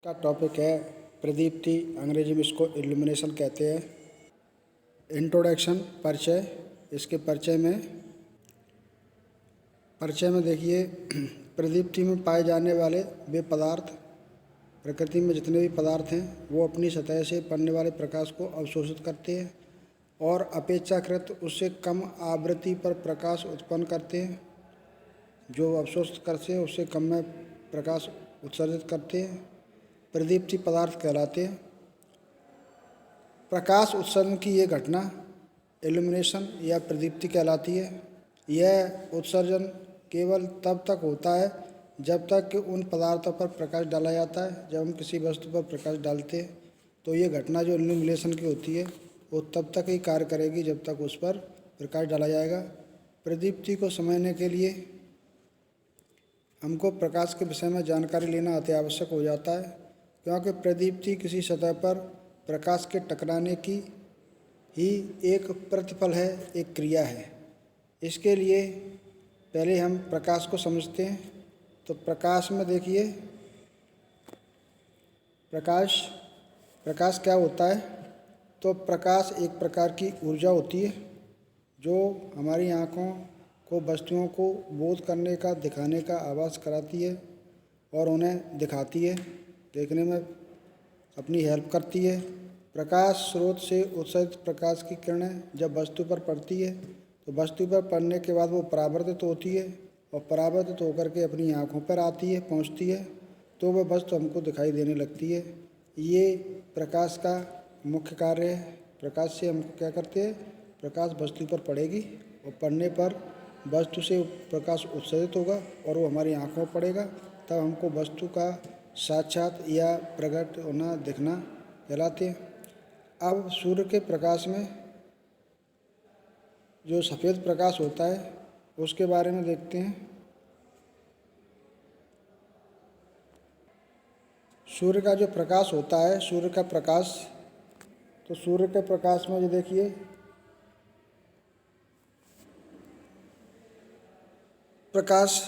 का टॉपिक है प्रदीप्ति। अंग्रेजी में इसको इल्यूमिनेशन कहते हैं। इंट्रोडक्शन, परिचय। इसके परिचय में देखिए, प्रदीप्ति में पाए जाने वाले वे पदार्थ, प्रकृति में जितने भी पदार्थ हैं वो अपनी सतह से पड़ने वाले प्रकाश को अवशोषित करते हैं और अपेक्षाकृत उससे कम आवृत्ति पर प्रकाश उत्पन्न करते हैं। जो अवशोषित करते हैं उससे कम में प्रकाश उत्सर्जित करते हैं, प्रदीप्ति पदार्थ कहलाते हैं। प्रकाश उत्सर्जन की ये घटना इल्यूमिनेशन या प्रदीप्ति कहलाती है। यह उत्सर्जन केवल तब तक होता है जब तक कि उन पदार्थों पर प्रकाश डाला जाता है। जब हम किसी वस्तु पर प्रकाश डालते हैं तो ये घटना जो इल्यूमिनेशन की होती है वो तब तक ही कार्य करेगी जब तक उस पर प्रकाश डाला जाएगा। प्रदीप्ति को समझने के लिए हमको प्रकाश के विषय में जानकारी लेना अति आवश्यक हो जाता है, क्योंकि प्रदीप्ति किसी सतह पर प्रकाश के टकराने की ही एक प्रतिफल है, एक क्रिया है। इसके लिए पहले हम प्रकाश को समझते हैं। तो प्रकाश में देखिए, प्रकाश क्या होता है। तो प्रकाश एक प्रकार की ऊर्जा होती है जो हमारी आँखों को वस्तुओं को बोध करने का, दिखाने का आभास कराती है और उन्हें दिखाती है, देखने में अपनी हेल्प करती है। प्रकाश स्रोत से उत्सर्जित प्रकाश की किरणें जब वस्तु पर पड़ती है तो वस्तु पर पड़ने के बाद वो परावर्तित होती है और परावर्तित होकर के अपनी आँखों पर आती है, पहुँचती है, तो वह वस्तु हमको दिखाई देने लगती है। ये प्रकाश का मुख्य कार्य है। प्रकाश से हम क्या करते हैं, प्रकाश वस्तु पर पड़ेगी और पड़ने पर वस्तु से प्रकाश उत्सर्जित होगा और वो हमारी आँखों में पड़ेगा, तब हमको वस्तु का साक्षात या प्रकट होना, दिखना कहलाते हैं। अब सूर्य के प्रकाश में जो सफ़ेद प्रकाश होता है उसके बारे में देखते हैं। सूर्य का जो प्रकाश होता है, सूर्य का प्रकाश, तो सूर्य के प्रकाश में जो देखिए, प्रकाश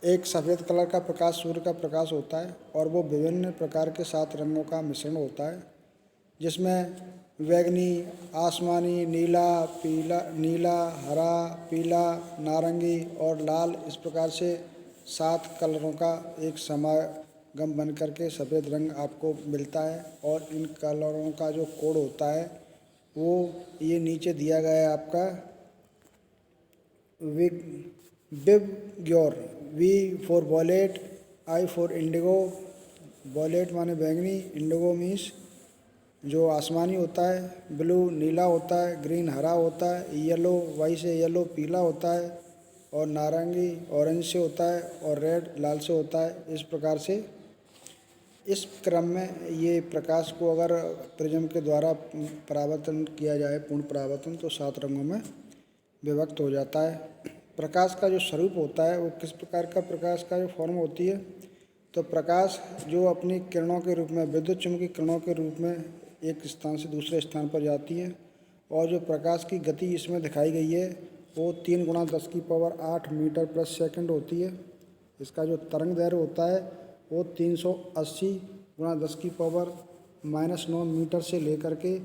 एक सफ़ेद कलर का प्रकाश सूर्य का प्रकाश होता है और वो विभिन्न प्रकार के 7 रंगों का मिश्रण होता है, जिसमें बैंगनी, आसमानी, नीला, हरा, पीला, नारंगी और लाल, इस प्रकार से 7 कलरों का एक समागम बन करके सफ़ेद रंग आपको मिलता है। और इन कलरों का जो कोड होता है वो ये नीचे दिया गया है आपका। VIBGYOR, V for violet, I for indigo. Violet माने बैंगनी, इंडिगो मीन्स जो आसमानी होता है, ब्लू नीला होता है, ग्रीन हरा होता है, येलो वाई से येलो पीला होता है, और नारंगी ऑरेंज से होता है, और रेड लाल से होता है। इस प्रकार से इस क्रम में ये प्रकाश को अगर प्रिज्म के द्वारा परावर्तन किया जाए, पूर्ण परावर्तन, तो 7 रंगों में विभक्त हो जाता है। प्रकाश का जो स्वरूप होता है वो किस प्रकार का प्रकाश का जो फॉर्म होती है, तो प्रकाश जो अपनी किरणों के रूप में, विद्युत चुम्बकीय किरणों के रूप में एक स्थान से दूसरे स्थान पर जाती है, और जो प्रकाश की गति इसमें दिखाई गई है वो 3 × 10⁸ मीटर प्रति सेकंड होती है। इसका जो तरंग दैर्घ्य होता है वो 380 × 10⁻⁹ मीटर से लेकर के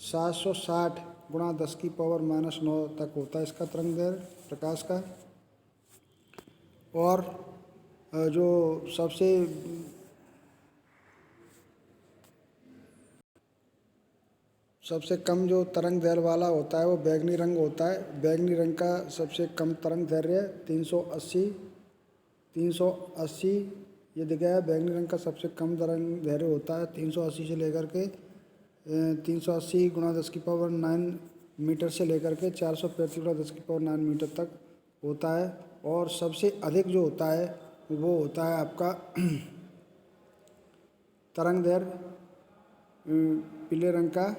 760 × 10⁻⁹ तक होता है इसका तरंग दैर्घ्य प्रकाश का। और जो सबसे कम जो तरंग दैर्घ्य वाला होता है वो बैंगनी रंग होता है। बैंगनी रंग का सबसे कम तरंग दैर्घ्य है 380 ये दिखा है। बैंगनी रंग का सबसे कम तरंग दैर्घ्य होता है 380 से लेकर के 380 × 10⁹ मीटर से लेकर के 435 × 10⁹ मीटर तक होता है। और सबसे अधिक जो होता है वो होता है आपका तरंग दैर्घ्य पीले रंग का,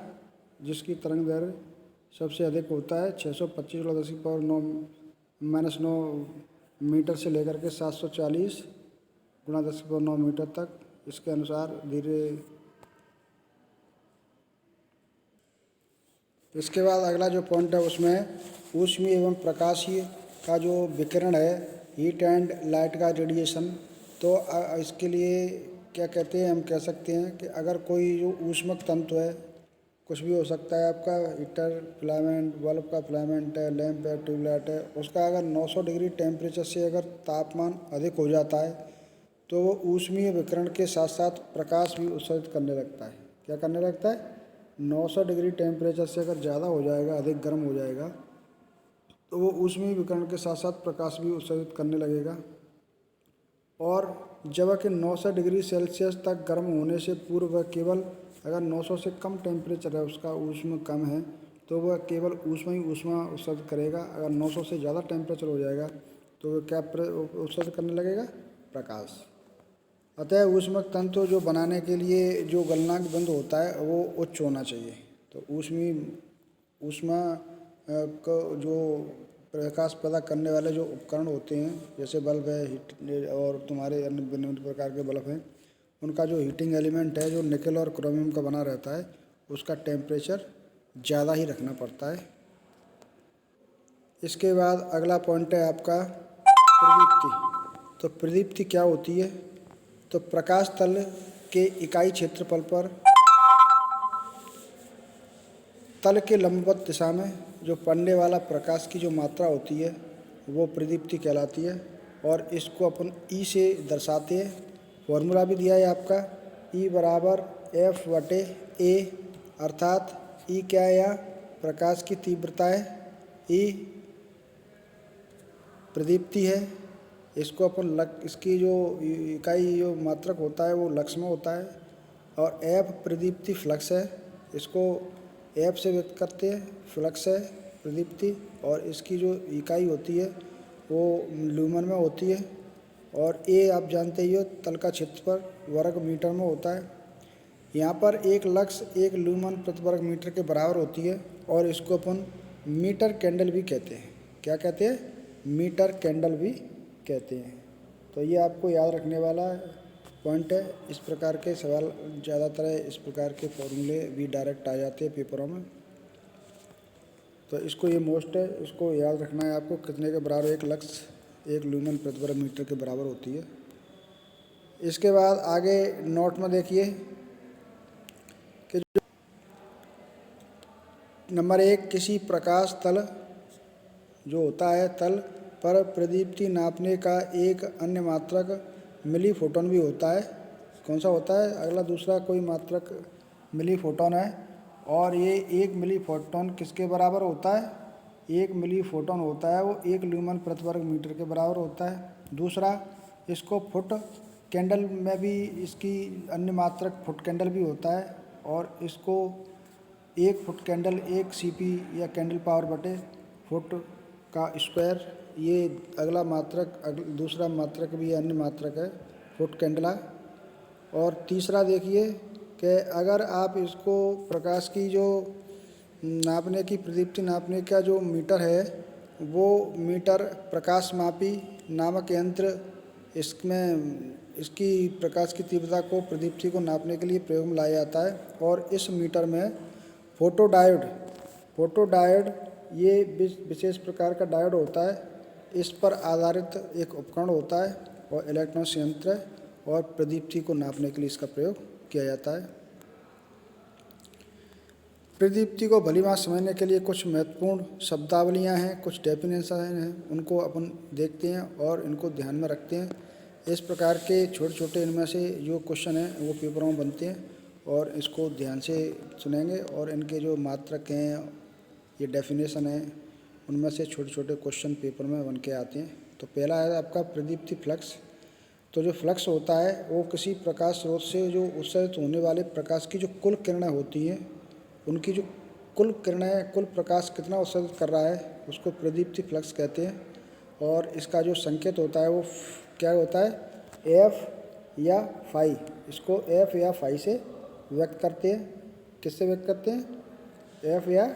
जिसकी तरंग दैर्घ्य सबसे अधिक होता है 625 × 10⁻⁹ मीटर से लेकर के 740 × 10⁹ मीटर तक। इसके अनुसार इसके बाद अगला जो पॉइंट है उसमें ऊष्मीय एवं प्रकाशीय का जो विकिरण है, हीट एंड लाइट का रेडिएशन, तो इसके लिए क्या कहते हैं, हम कह सकते हैं कि अगर कोई जो ऊष्मक तंतु है, कुछ भी हो सकता है, आपका हीटर, फिलामेंट, बल्ब का फिलामेंट है, लैंप है, ट्यूबलाइट है, उसका अगर 900 डिग्री टेम्परेचर से अगर तापमान अधिक हो जाता है तो वो ऊष्मीय विकिरण के साथ साथ प्रकाश भी उत्सर्जित करने लगता है। क्या करने लगता है? 900 डिग्री टेम्परेचर से अगर ज़्यादा हो जाएगा, अधिक गर्म हो जाएगा, तो वो ऊष्मीय विकिरण के साथ साथ प्रकाश भी उत्सर्जित करने लगेगा। और जबकि 900 डिग्री सेल्सियस तक गर्म होने से पूर्व वह केवल, अगर 900 से कम टेम्परेचर है, उसका ऊष्मा कम है, तो वह केवल ऊष्मा ही ऊष्मा उत्सर्जित करेगा। अगर 900 से ज़्यादा टेम्परेचर हो जाएगा तो वह क्या उत्सर्जित करने लगेगा? प्रकाश। अतः ऊष्मक तंतु जो बनाने के लिए जो गलनांक बिंदु होता है वो उच्च होना चाहिए। तो ऊष्मा को जो प्रकाश पैदा करने वाले जो उपकरण होते हैं, जैसे बल्ब है, हीट और तुम्हारे अन्य भिन्न प्रकार के बल्ब हैं, उनका जो हीटिंग एलिमेंट है जो निकल और क्रोमियम का बना रहता है, उसका टेम्परेचर ज़्यादा ही रखना पड़ता है। इसके बाद अगला पॉइंट है आपका प्रदीप्ति। तो प्रदीप्ति क्या होती है? तो प्रकाश तल के इकाई क्षेत्रफल पर तल के लंबवत दिशा में जो पड़ने वाला प्रकाश की जो मात्रा होती है वो प्रदीप्ति कहलाती है। और इसको अपन ई से दर्शाते हैं। फॉर्मूला भी दिया है आपका, ई बराबर F/A, अर्थात ई क्या है? यहाँ प्रकाश की तीव्रता है, ई प्रदीप्ति है। इसको अपन इसकी जो इकाई जो मात्रक होता है वो लक्स में होता है। और एफ प्रदीप्ति फ्लक्स है, इसको एफ से व्यक्त करते हैं, फ्लक्स है प्रदीप्ति। और इसकी जो इकाई होती है वो ल्यूमन में होती है। और ए आप जानते ही हो, तल का क्षेत्रफल वर्ग मीटर में होता है। यहाँ पर एक लक्स एक ल्यूमन प्रति वर्ग मीटर के बराबर होती है। और इसको अपन मीटर कैंडल भी कहते हैं। क्या कहते हैं? मीटर कैंडल भी कहते हैं। तो ये आपको याद रखने वाला पॉइंट है। इस प्रकार के सवाल ज़्यादातर इस प्रकार के फॉर्मूले भी डायरेक्ट आ जाते हैं पेपरों में। तो इसको ये मोस्ट है, इसको याद रखना है आपको। कितने के बराबर? एक लक्स एक ल्यूमन प्रति वर्ग मीटर के बराबर होती है। इसके बाद आगे नोट में देखिए कि जो नंबर 1, किसी प्रकाश तल जो होता है तल पर प्रदीप्ति नापने का एक अन्य मात्रक मिली फोटोन भी होता है। कौन सा होता है? अगला दूसरा कोई मात्रक मिली फोटोन है। और ये 1 मिली फोटोन किसके बराबर होता है? 1 मिली फोटोन होता है वो 1 ल्यूमन प्रति वर्ग मीटर के बराबर होता है। दूसरा, इसको फुट कैंडल में भी इसकी अन्य मात्रक फुट कैंडल भी होता है। और इसको 1 फुट कैंडल 1 CP या कैंडल पावर बटे फुट का स्क्वायर, ये अगला मात्रक दूसरा मात्रक भी अन्य मात्रक है फुट कैंडला। और तीसरा देखिए कि अगर आप इसको प्रकाश की जो नापने की प्रदीप्ति नापने का जो मीटर है वो मीटर प्रकाश मापी नामक यंत्र, इसमें इसकी प्रकाश की तीव्रता को प्रदीप्ति को नापने के लिए प्रयोग में लाया जाता है। और इस मीटर में फोटोडायोड ये विशेष प्रकार का डायोड होता है। इस पर आधारित एक उपकरण होता है और इलेक्ट्रॉन संयंत्र है। और प्रदीप्ति को नापने के लिए इसका प्रयोग किया जाता है। प्रदीप्ति को भलीभांति समझने के लिए कुछ महत्वपूर्ण शब्दावलियाँ हैं, कुछ डेफिनेशन हैं, उनको अपन देखते हैं और इनको ध्यान में रखते हैं। इस प्रकार के छोटे छोटे इनमें से जो क्वेश्चन हैं वो पेपरों में बनते हैं और इसको ध्यान से सुनेंगे। और इनके जो मात्रक हैं, ये डेफिनेशन है, उनमें से छोटे छोटे क्वेश्चन पेपर में बन के आते हैं। तो पहला है आपका प्रदीप्ति फ्लक्स। तो जो फ्लक्स होता है वो किसी प्रकाश स्रोत से जो उत्सर्जित होने वाले प्रकाश की जो कुल किरणें होती हैं, उनकी जो कुल किरणें, कुल प्रकाश कितना उत्सर्जित कर रहा है, उसको प्रदीप्ति फ्लक्स कहते हैं। और इसका जो संकेत होता है वो क्या होता है? एफ या फाई। इसको एफ या फाई से व्यक्त करते हैं। किससे व्यक्त करते हैं? एफ या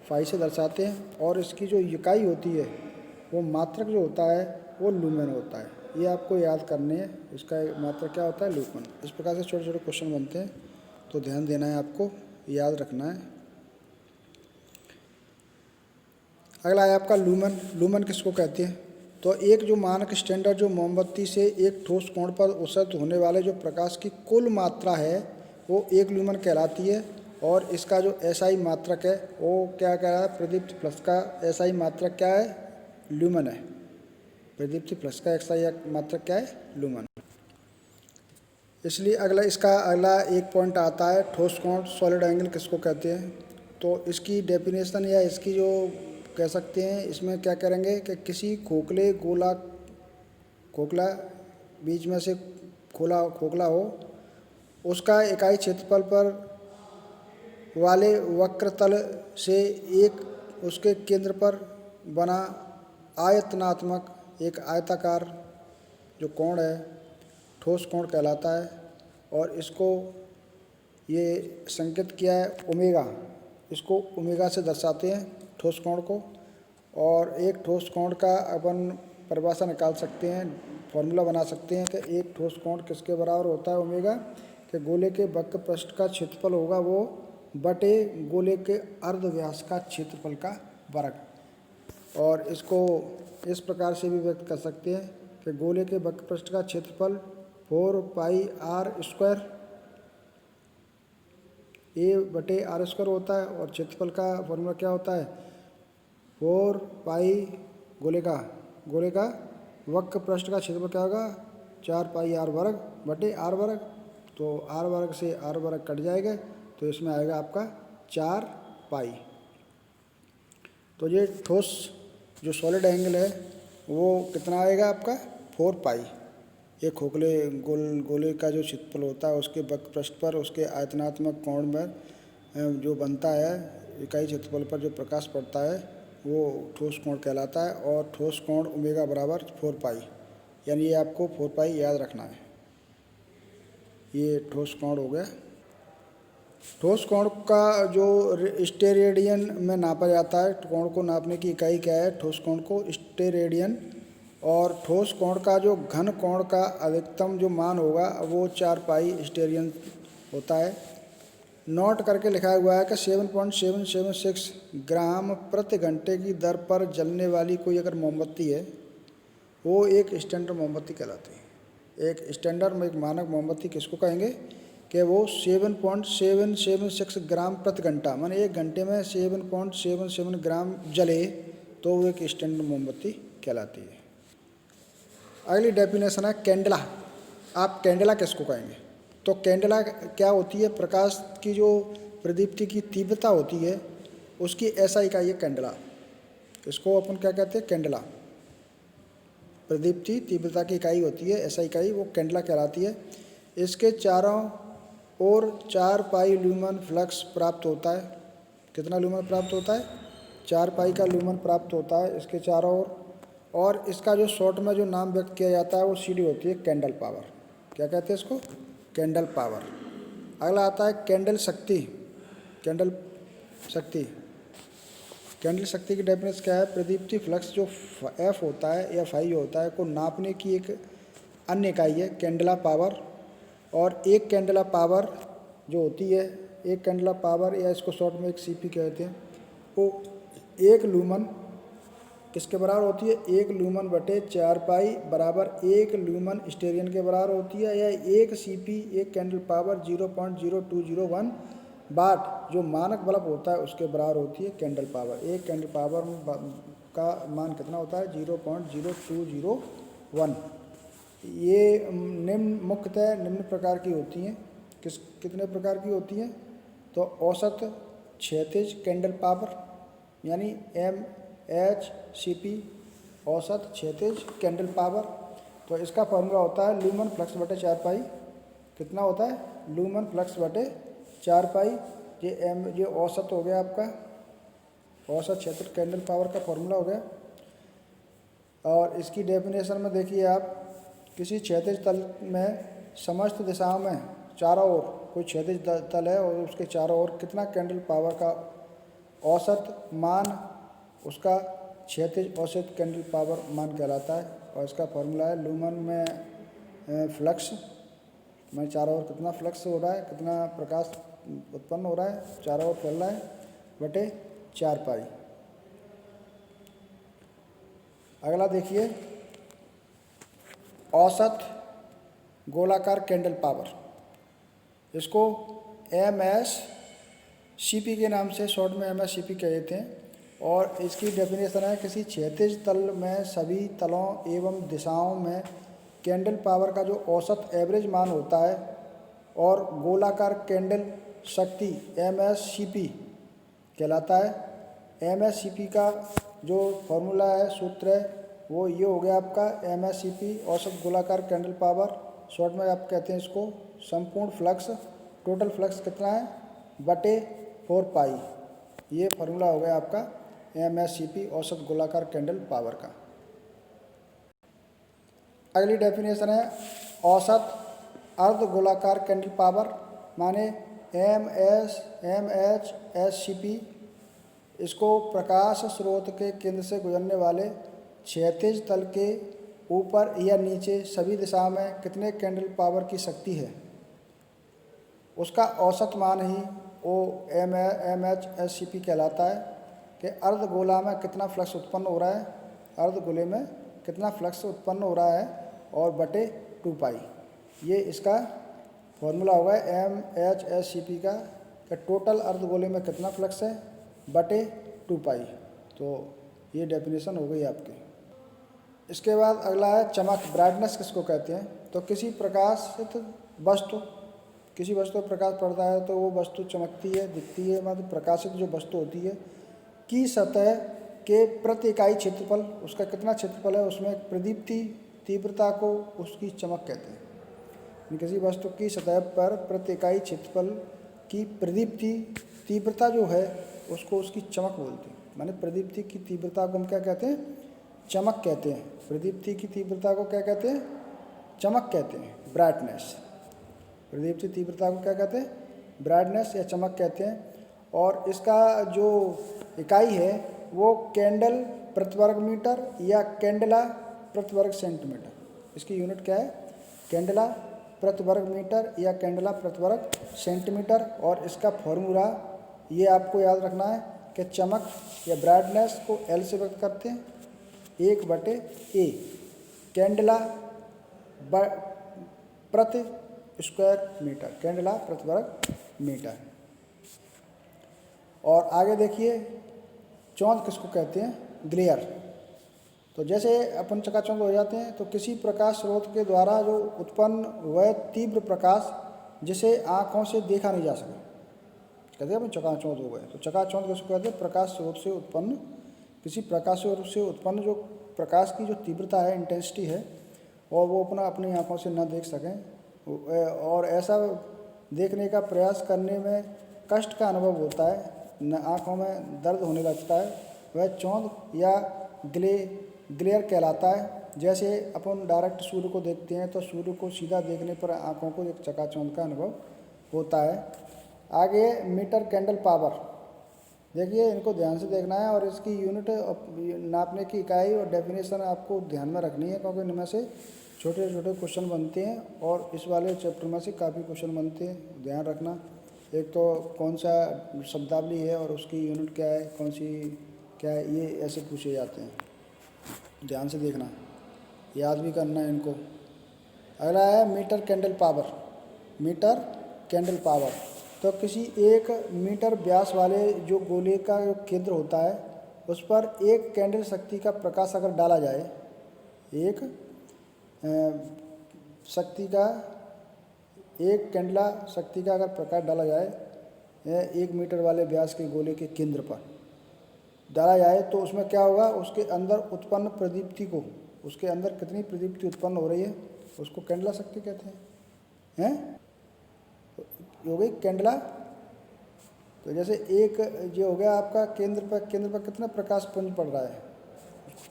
फाई से दर्शाते हैं। और इसकी जो इकाई होती है वो मात्रक जो होता है वो लूमेन होता है। ये आपको याद करने हैं, इसका मात्रक क्या होता है? लूमेन। इस प्रकार से छोटे छोटे क्वेश्चन बनते हैं, तो ध्यान देना है, आपको याद रखना है। अगला है आपका लूमेन। लूमेन किसको कहते हैं? तो एक जो मानक स्टैंडर्ड जो मोमबत्ती से एक ठोस कोण पर उत्सर्जित होने वाले जो प्रकाश की कुल मात्रा है वो 1 ल्यूमन कहलाती है। और इसका जो एसआई मात्रक है वो क्या कह रहा है, प्रदीप्ति प्लस का एसआई मात्रक क्या है, ल्यूमन है। प्रदीप्ति प्लस का एसआई मात्रक क्या है, ल्यूमन। इसलिए अगला एक पॉइंट आता है ठोस कोण सॉलिड एंगल किसको कहते हैं। तो इसकी डेफिनेशन या इसकी जो कह सकते हैं, इसमें क्या करेंगे कि किसी खोखला बीच में से खोखला हो, उसका इकाई क्षेत्रफल पर वाले वक्रतल से एक उसके केंद्र पर बना आयतनात्मक एक आयताकार जो कोण है ठोस कोण कहलाता है। और इसको ये संकेत किया है ओमेगा, इसको ओमेगा से दर्शाते हैं ठोस कोण को। और एक ठोस कोण का अपन परिभाषा निकाल सकते हैं, फॉर्मूला बना सकते हैं कि एक ठोस कोण किसके बराबर होता है ओमेगा, कि गोले के वक्र पृष्ठ का क्षेत्रफल होगा वो बटे गोले के अर्ध व्यास का क्षेत्रफल का वर्ग। और इसको इस प्रकार से भी व्यक्त कर सकते हैं कि गोले के वक्र पृष्ठ का क्षेत्रफल 4 पाई आर स्क्वायर ए बटे आर स्क्वायर होता है। और क्षेत्रफल का फॉर्मूला क्या होता है, 4 पाई गोले का वक्र पृष्ठ का क्षेत्रफल क्या होगा, 4 पाई आर वर्ग बटे आर वर्ग। तो आर वर्ग से आर वर्ग कट जाएगा, तो इसमें आएगा आपका 4 पाई। तो ये ठोस जो सॉलिड एंगल है वो कितना आएगा आपका, 4 पाई। ये खोखले गोले का जो क्षेत्रफल होता है उसके वक्र पृष्ठ पर उसके आयतनात्मक कोण में जो बनता है इकाई क्षेत्रफल पर जो प्रकाश पड़ता है वो ठोस कोण कहलाता है। और ठोस कोण ओमेगा बराबर 4 पाई, यानी ये आपको 4 पाई याद रखना है। ये ठोस कोण हो गया। ठोस कोण का जो स्टेरेडियन में नापा जाता है, कोण को नापने की इकाई क्या है, ठोस कोण को स्टेरेडियन। और ठोस कोण का जो घन कोण का अधिकतम जो मान होगा वो 4 पाई स्टेरेडियन होता है। नोट करके लिखा हुआ है कि 7.776 ग्राम प्रति घंटे की दर पर जलने वाली कोई अगर मोमबत्ती है वो एक स्टैंडर्ड मोमबत्ती कहलाती है। एक स्टैंडर्ड में एक मानक मोमबत्ती किसको कहेंगे कि वो 7.776 ग्राम प्रति घंटा, माने एक घंटे में 7.77 ग्राम जले तो वो एक स्टैंडर्ड मोमबत्ती कहलाती है। अगली डेफिनेशन है कैंडला। आप कैंडला किसको कहेंगे, तो कैंडला क्या होती है, प्रकाश की जो प्रदीप्ति की तीव्रता होती है उसकी ऐसा इकाई है कैंडला। इसको अपन क्या कहते हैं, कैंडला। प्रदीप्ति तीव्रता की इकाई होती है ऐसा इकाई, वो कैंडला कहलाती है। इसके चारों ओर 4 पाई ल्यूमन फ्लक्स प्राप्त होता है। कितना ल्यूमन प्राप्त होता है, 4 पाई का ल्यूमन प्राप्त होता है इसके चारों ओर। और इसका जो शॉर्ट में जो नाम व्यक्त किया जाता है वो सीडी होती है कैंडल पावर। क्या कहते हैं इसको, कैंडल पावर। अगला आता है कैंडल शक्ति। कैंडल शक्ति की डेफिनेशन क्या है, प्रदीप्ति फ्लक्स जो एफ होता है या फाई होता है को नापने की एक अन्य इकाई है कैंडला पावर। और एक कैंडला पावर जो होती है, एक कैंडला पावर या इसको शॉर्ट में एक सीपी कहते हैं, वो एक लूमन किसके बराबर होती है, एक लूमन बटे 4 पाई बराबर एक लूमन स्टेरियन के बराबर होती है। या एक सीपी एक कैंडल पावर 0.0201 वाट जो मानक बल्ब होता है उसके बराबर होती है कैंडल पावर। एक कैंडल पावर का मान कितना होता है, 0.0201। ये मुख्यतः निम्न प्रकार की होती हैं। कितने प्रकार की होती हैं, तो औसत क्षैतिज कैंडल पावर यानी MHCP, औसत क्षैतिज कैंडल पावर। तो इसका फॉर्मूला होता है ल्यूमन फ्लक्स बटे 4 पाई। कितना होता है, ल्यूमन फ्लक्स बटे 4 पाई। ये औसत हो गया आपका, औसत क्षेत्र कैंडल पावर का फॉर्मूला हो गया। और इसकी डेफिनेशन में देखिए आप, किसी क्षैतिज तल में समस्त दिशाओं में चारों ओर कोई क्षैतिज तल है और उसके चारों ओर कितना कैंडल पावर का औसत मान, उसका क्षैतिज औसत कैंडल पावर मान कहलाता है। और इसका फॉर्मूला है लूमन में फ्लक्स में चारों ओर कितना फ्लक्स हो रहा है, कितना प्रकाश उत्पन्न हो रहा है, चारों ओर फैल रहा है, बटे 4 पाई। अगला देखिए औसत गोलाकार कैंडल पावर, इसको MSCP के नाम से शॉर्ट में MSCP कहते हैं। और इसकी डेफिनेशन है, किसी क्षैतिज तल में सभी तलों एवं दिशाओं में कैंडल पावर का जो औसत एवरेज मान होता है और गोलाकार कैंडल शक्ति MSCP कहलाता है। MSCP का जो फॉर्मूला है, सूत्र है, वो ये हो गया आपका MSCP औसत गोलाकार कैंडल पावर, शॉर्ट में आप कहते हैं इसको संपूर्ण फ्लक्स, टोटल फ्लक्स कितना है बटे 4 पाई, ये फार्मूला हो गया आपका MSCP औसत गोलाकार कैंडल पावर का। अगली डेफिनेशन है औसत अर्ध गोलाकार कैंडल पावर, माने MHSCP। इसको प्रकाश स्रोत के केंद्र से गुजरने वाले क्षैतिज तल के ऊपर या नीचे सभी दिशाओं में कितने कैंडल पावर की शक्ति है, उसका औसत मान ही वो MHSCP कहलाता है कि अर्धगोला में कितना फ्लक्स उत्पन्न हो रहा है, अर्धगोले में कितना फ्लक्स उत्पन्न हो रहा है और बटे 2 पाई, ये इसका फॉर्मूला होगा MHSCP का कि टोटल अर्धगोले में कितना फ्लक्स है बटे 2 पाई। तो ये डेफिनेशन हो गई आपकी। इसके बाद अगला है चमक, ब्राइटनेस किसको कहते हैं। तो किसी प्रकाशित वस्तु, किसी वस्तु पर प्रकाश पड़ता है तो वो वस्तु चमकती है, दिखती है, मतलब प्रकाशित जो वस्तु होती है की सतह के प्रति इकाई क्षेत्रफल, उसका कितना क्षेत्रफल है, उसमें प्रदीप्ति तीव्रता को उसकी चमक कहते हैं। किसी वस्तु की सतह पर प्रति इकाई क्षेत्रफल की प्रदीप्ति तीव्रता जो है उसको उसकी चमक बोलते हैं। माने प्रदीप्ति की तीव्रता को हम क्या कहते हैं, चमक कहते हैं। प्रदीप्ति की तीव्रता को क्या कहते हैं, चमक कहते हैं, ब्राइटनेस। प्रदीप्ति तीव्रता को क्या कहते हैं, ब्राइटनेस या चमक कहते हैं। और इसका जो इकाई है वो कैंडल प्रति वर्ग मीटर या कैंडला प्रति वर्ग सेंटीमीटर, इसकी यूनिट क्या है, कैंडला प्रति वर्ग मीटर या कैंडला प्रति वर्ग सेंटीमीटर। और इसका फॉर्मूला ये आपको याद रखना है कि चमक या ब्राइटनेस को L से व्यक्त करते हैं 1/A, कैंडला प्रति स्क्वायर मीटर, कैंडला प्रति वर्ग मीटर। और आगे देखिए चौंध किसको कहते हैं, ग्लेयर। तो जैसे अपन चकाचौंध हो जाते हैं तो किसी प्रकाश स्रोत के द्वारा जो उत्पन्न वह तीव्र प्रकाश जिसे आँखों से देखा नहीं जा सके, कहते हैं अपन चकाचौंध हो गए। तो चकाचौंध किसको कहते हैं, प्रकाश स्रोत से उत्पन्न, किसी प्रकाश स्रोत से उत्पन्न जो प्रकाश की जो तीव्रता है, इंटेंसिटी है, और वो अपनी आँखों से न देख सकें और ऐसा देखने का प्रयास करने में कष्ट का अनुभव होता है, न आँखों में दर्द होने लगता है, वह चौंध या ग्लेयर कहलाता है। जैसे अपन डायरेक्ट सूर्य को देखते हैं तो सूर्य को सीधा देखने पर आँखों को एक चकाचौंध का अनुभव होता है। आगे मीटर कैंडल पावर, देखिए इनको ध्यान से देखना है और इसकी यूनिट नापने की इकाई और डेफिनेशन आपको ध्यान में रखनी है, क्योंकि इनमें से छोटे छोटे क्वेश्चन बनते हैं और इस वाले चैप्टर में से काफ़ी क्वेश्चन बनते हैं, ध्यान रखना। एक तो कौन सा शब्दावली है और उसकी यूनिट क्या है, कौन सी क्या है, ये ऐसे पूछे जाते हैं, ध्यान से देखना, याद भी करना है इनको। अगला है metre candle power, metre candle power. तो किसी 1 मीटर व्यास वाले जो गोले का जो केंद्र होता है उस पर 1 कैंडल शक्ति का प्रकाश अगर डाला जाए, एक कैंडला शक्ति का अगर प्रकाश डाला जाए 1 मीटर वाले व्यास के गोले के केंद्र पर डाला जाए तो उसमें क्या होगा, उसके अंदर उत्पन्न प्रदीप्ति को, उसके अंदर कितनी प्रदीप्ति उत्पन्न हो रही है उसको कैंडला शक्ति कहते हैं। हो गई कैंडला। तो जैसे एक जो हो गया आपका केंद्र पर कितना प्रकाश पुंज पड़ रहा है,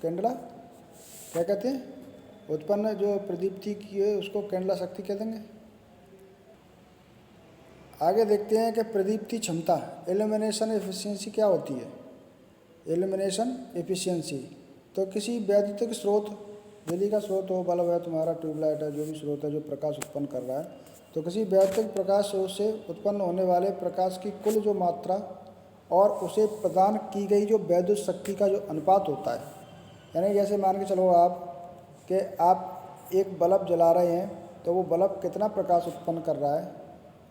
कैंडला क्या कहते हैं, उत्पन्न जो प्रदीप्ति की है उसको कैंडला शक्ति कह देंगे। आगे देखते हैं कि प्रदीप्ति क्षमता, इल्यूमिनेशन एफिशिएंसी क्या होती है, इल्यूमिनेशन एफिशिएंसी। तो किसी वैद्युतिक स्रोत, बिजली का स्रोत हो, बल्ब है तुम्हारा, ट्यूबलाइट है, जो भी स्रोत है जो प्रकाश उत्पन्न कर रहा है, तो किसी वैद्युतिक प्रकाश स्रोत से उत्पन्न होने वाले प्रकाश की कुल जो मात्रा और उसे प्रदान की गई जो विद्युत शक्ति का जो अनुपात होता है, यानी जैसे मान के चलो आप कि आप एक बल्ब जला रहे हैं तो वो बल्ब कितना प्रकाश उत्पन्न कर रहा है,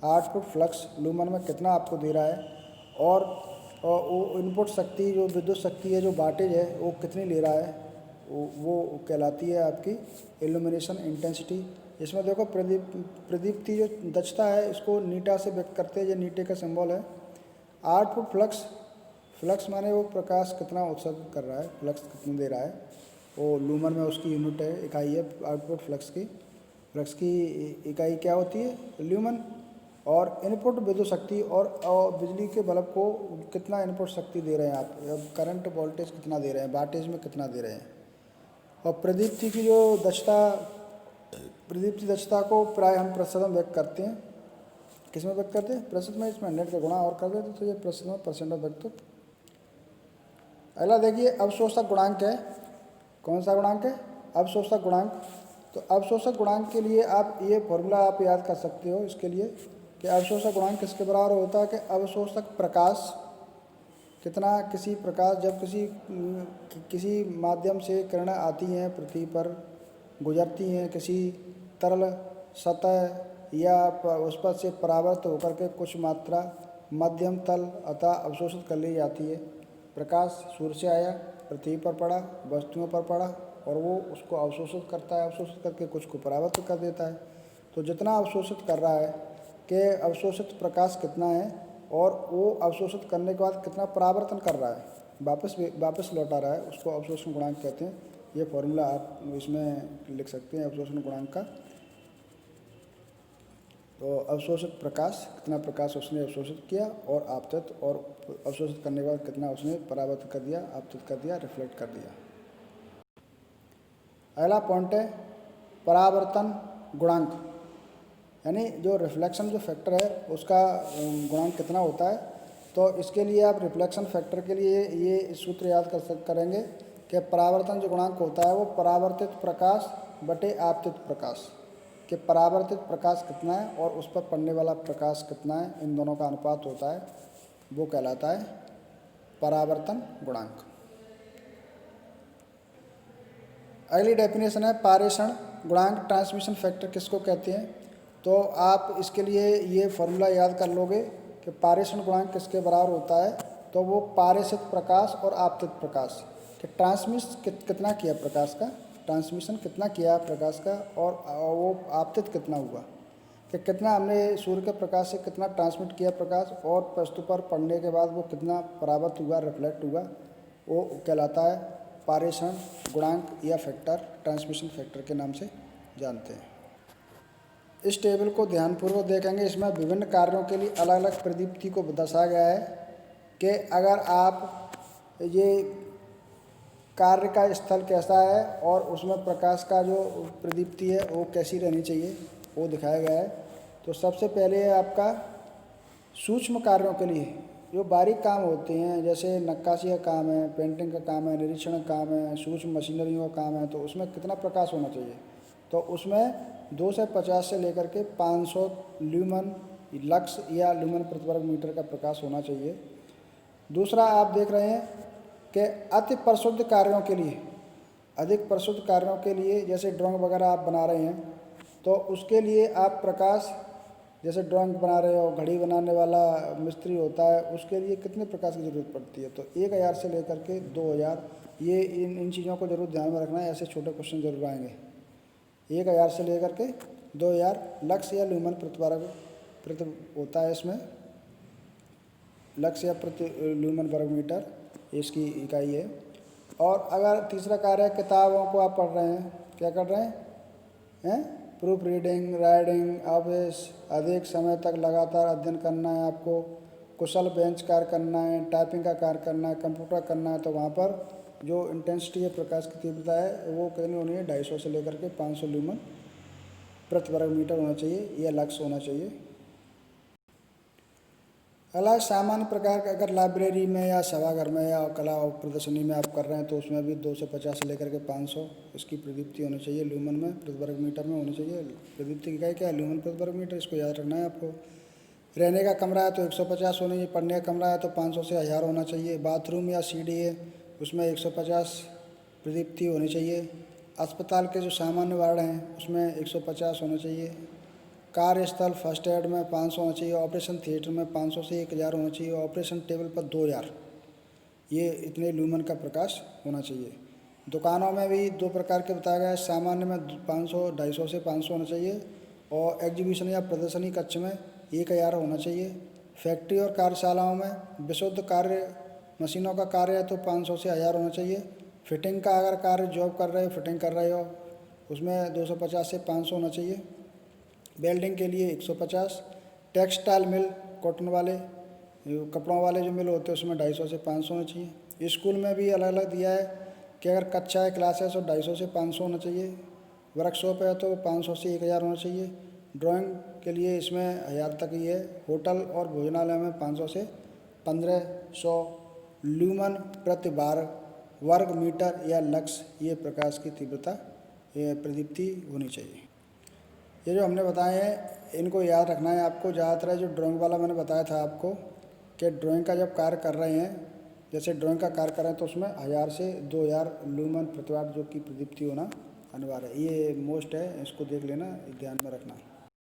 आउटपुट फ्लक्स लूमन में कितना आपको दे रहा है, और वो इनपुट शक्ति जो विद्युत शक्ति है, जो वाटेज है, वो कितनी ले रहा है, वो कहलाती है आपकी इल्यूमिनेशन इंटेंसिटी। इसमें देखो प्रदीप्ति जो दक्षता है इसको नीटा से व्यक्त करते हैं, ये नीटे का सिंबल है। आउटपुट फ्लक्स, फ्लक्स माने वो प्रकाश कितना उत्सर्जित कर रहा है, फ्लक्स कितना दे रहा है, वो लूमन में उसकी यूनिट है, इकाई है आउटपुट फ्लक्स की। फ्लक्स की इकाई क्या होती है, ल्यूमन। और इनपुट विद्युत शक्ति, और बिजली के बल्ब को कितना इनपुट शक्ति दे रहे हैं आप, करंट वोल्टेज कितना दे रहे हैं, वाटेज में कितना दे रहे हैं। और प्रदीप्ति की जो दक्षता, प्रदीप्ति दक्षता को प्राय हम प्रतिशत में व्यक्त करते हैं। किस में व्यक्त करते हैं, प्रतिशत में। इसमें 100 का गुणा और कर देते तो ये प्रतिशत में परसेंट में व्यक्त। अगला देखिए अवशोषक गुणांक है। कौन सा गुणांक है, अवशोषक गुणांक। तो अवशोषक गुणांक के लिए आप ये फॉर्मूला आप याद कर सकते हो इसके लिए कि अवशोषक गुणांक किसके बराबर होता है कि अवशोषक प्रकाश कितना, किसी प्रकाश जब किसी माध्यम से किरणें आती हैं पृथ्वी पर, गुजरती हैं किसी तरल सतह या उस पर से परावर्त होकर के कुछ मात्रा मध्यम तल अतः अवशोषित कर ली जाती है। प्रकाश सूर्य से आया, पृथ्वी पर पड़ा, वस्तुओं पर पड़ा, और वो उसको अवशोषित करता है, अवशोषित करके कुछ को परावर्तित कर देता है। तो जितना अवशोषित कर रहा है कि अवशोषित प्रकाश कितना है, और वो अवशोषित करने के बाद कितना परावर्तन कर रहा है, वापस लौटा रहा है, उसको अवशोषण गुणांक कहते हैं। ये फॉर्मूला आप इसमें लिख सकते हैं अवशोषण गुणांक का। तो अवशोषित प्रकाश, कितना प्रकाश उसने अवशोषित किया और आपतित, और अवशोषित करने के बाद कितना उसने परावर्तित कर दिया, आपतित कर दिया, रिफ्लेक्ट कर दिया। अगला पॉइंट है परावर्तन गुणांक, यानी जो रिफ्लेक्शन जो फैक्टर है उसका गुणांक कितना होता है। तो इसके लिए आप रिफ्लेक्शन फैक्टर के लिए ये सूत्र याद करेंगे कि परावर्तन जो गुणांक होता है वो परावर्तित प्रकाश बटे आपतित प्रकाश, कि परावर्तित प्रकाश कितना है और उस पर पड़ने वाला प्रकाश कितना है, इन दोनों का अनुपात होता है, वो कहलाता है परावर्तन गुणांक। अगली डेफिनेशन है पारेषण गुणांक, ट्रांसमिशन फैक्टर किसको कहते हैं। तो आप इसके लिए ये फॉर्मूला याद कर लोगे कि पारेषण गुणांक किसके बराबर होता है। तो वो पारेषित प्रकाश और आपतित प्रकाश कि कितना किया प्रकाश का, ट्रांसमिशन कितना किया प्रकाश का, और वो आपतित कितना हुआ, कि कितना हमने सूर्य के प्रकाश से कितना ट्रांसमिट किया प्रकाश, और वस्तु पर पड़ने के बाद वो कितना परावर्त हुआ, रिफ्लेक्ट हुआ, वो कहलाता है पारेषण गुणांक या फैक्टर, ट्रांसमिशन फैक्टर के नाम से जानते हैं। इस टेबल को ध्यानपूर्वक देखेंगे, इसमें विभिन्न कार्यों के लिए अलग अलग प्रदीप्ति को दर्शाया गया है कि अगर आप ये कार्य का स्थल कैसा है और उसमें प्रकाश का जो प्रदीप्ति है वो कैसी रहनी चाहिए, वो दिखाया गया है। तो सबसे पहले है आपका सूक्ष्म कार्यों के लिए जो बारीक काम होते हैं, जैसे नक्काशी का काम है, पेंटिंग का काम है, निरीक्षण का काम है, सूक्ष्म मशीनरियों का काम है, तो उसमें कितना प्रकाश होना चाहिए। तो उसमें 2 से 50 से लेकर के 500 ल्यूमन लक्स या ल्यूमन प्रति वर्ग मीटर का प्रकाश होना चाहिए। दूसरा आप देख रहे हैं कि अति प्रशुद्ध कार्यों के लिए, अधिक प्रशुद्ध कार्यों के लिए, जैसे ड्राइंग वगैरह आप बना रहे हैं, तो उसके लिए आप प्रकाश, जैसे ड्राइंग बना रहे हो, घड़ी बनाने वाला मिस्त्री होता है, उसके लिए कितने प्रकाश की ज़रूरत पड़ती है। तो 1000 से लेकर के 2000, ये इन चीज़ों को जरूर ध्यान में रखना है, ऐसे छोटे क्वेश्चन जरूर आएंगे। 1000 से लेकर के 2000 लक्स या ल्यूमन प्रति होता है, इसमें लक्स या प्रति ल्यूमन वर्ग मीटर इसकी इकाई है। और अगर तीसरा कार्य है, किताबों को आप पढ़ रहे हैं, क्या कर रहे हैं, प्रूफ रीडिंग, राइडिंग, ऑफिस, अधिक समय तक लगातार अध्ययन करना है आपको, कुशल बेंच कार्य करना है, टाइपिंग का कार्य करना है, कंप्यूटर करना है, तो वहाँ पर जो इंटेंसिटी है, प्रकाश की तीव्रता है, वो कितनी होनी है, 250 से लेकर के 500 ल्यूमन प्रति वर्ग मीटर होना चाहिए, या लक्स होना चाहिए। कला सामान्य प्रकार का, अगर लाइब्रेरी में या सभागार में या कला और प्रदर्शनी में आप कर रहे हैं तो उसमें भी 2 से 50 से लेकर के 500 इसकी प्रदीप्ति होनी चाहिए, ल्यूमन में प्रति वर्ग मीटर में होनी चाहिए। प्रदीप्ति की इकाई क्या है, ल्यूमन प्रति वर्ग मीटर, इसको याद रखना है आपको। रहने का कमरा है तो 150 होना चाहिए, पढ़ने का कमरा है तो 500 से 1000 होना चाहिए। बाथरूम या सीढ़ी है उसमें 150 प्रदीप्ति होनी चाहिए। अस्पताल के जो सामान्य वार्ड हैं उसमें 150 होना चाहिए। कार्यस्थल फर्स्ट एड में 500 होना चाहिए। ऑपरेशन थिएटर में 500 से 1000 होना चाहिए। ऑपरेशन टेबल पर 2000, ये इतने ल्यूमन का प्रकाश होना चाहिए। दुकानों में भी दो प्रकार के बताया गया है। सामान्य में 500, 250 से 500 होना चाहिए और एग्जीबिशन या प्रदर्शनी कक्ष में 1000 होना चाहिए। फैक्ट्री और कार्यशालाओं में विशुद्ध कार्य मशीनों का कार्य है तो 500 से 1000 होना चाहिए। फिटिंग का अगर कार्य जॉब कर रहे हो, फिटिंग कर रहे हो, उसमें 250 से 500 होना चाहिए। वेल्डिंग के लिए 150। टेक्सटाइल मिल, कॉटन वाले कपड़ों वाले जो मिल होते हैं उसमें 250 से 500 होना चाहिए। स्कूल में भी अलग अलग दिया है कि अगर कक्षा है, क्लास है तो 250 से 500 होना चाहिए। वर्कशॉप है तो 500 से 1000 होना चाहिए। ड्राइंग के लिए इसमें 1000 तक ही है। होटल और भोजनालय में 500 से 1500 ल्यूमन प्रति वर्ग मीटर या लक्स ये प्रकाश की तीव्रता ये प्रदीप्ति होनी चाहिए। ये जो हमने बताए हैं इनको याद रखना है आपको। ज़्यादातर जो ड्राइंग वाला मैंने बताया था आपको कि ड्राइंग का जब कार्य कर रहे हैं, जैसे ड्राइंग का कार्य कर रहे हैं तो उसमें 1000 से 2000 ल्यूमन प्रति वाट जो कि प्रदीप्ति होना अनिवार्य है। ये मोस्ट है, इसको देख लेना, ध्यान में रखना।